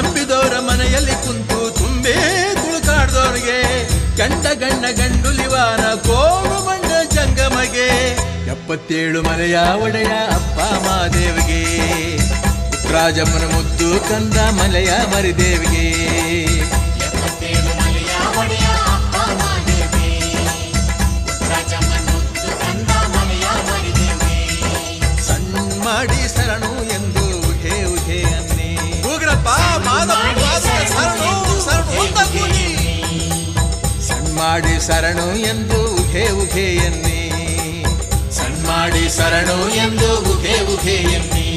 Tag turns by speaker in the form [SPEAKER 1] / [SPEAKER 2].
[SPEAKER 1] ನಂಬಿದವರ ಮನೆಯಲ್ಲಿ ಕುಂತು ತುಂಬೇ ತುಳುಕಾಡ್ದವ್ರಿಗೆ ಗಂಡ ಗಣ್ಣ ಗಂಡುಲಿವಾರ ಕೋಡು ಬಂಡ ಜಂಗಮಗೆ 77 ಮಲೆಯ ಒಡೆಯ ಅಪ್ಪ ಮಾದೇವಿಗೆ ರಾಜಮ್ಮನ ಮುದ್ದು ಕಂದ ಮಲೆಯ ಮರಿದೇವಿಗೆ ಸಣ್ಣ ಮಾಡಿ ಶರಣು ಎಂದು ಉಹೆ ಉಹೆ ಅನ್ನಿ ಉಗ್ರಪ್ಪ ಶರಣು ಸಣ್ಣ ಮಾಡಿ ಶರಣು ಎಂದು ಉಹೆ ಉಹೆ ಎನ್ನಿ ಸಣ್ಣ ಮಾಡಿ ಶರಣು ಎಂದು ಉಹೆ ಉಹೆ ಎನ್ನಿ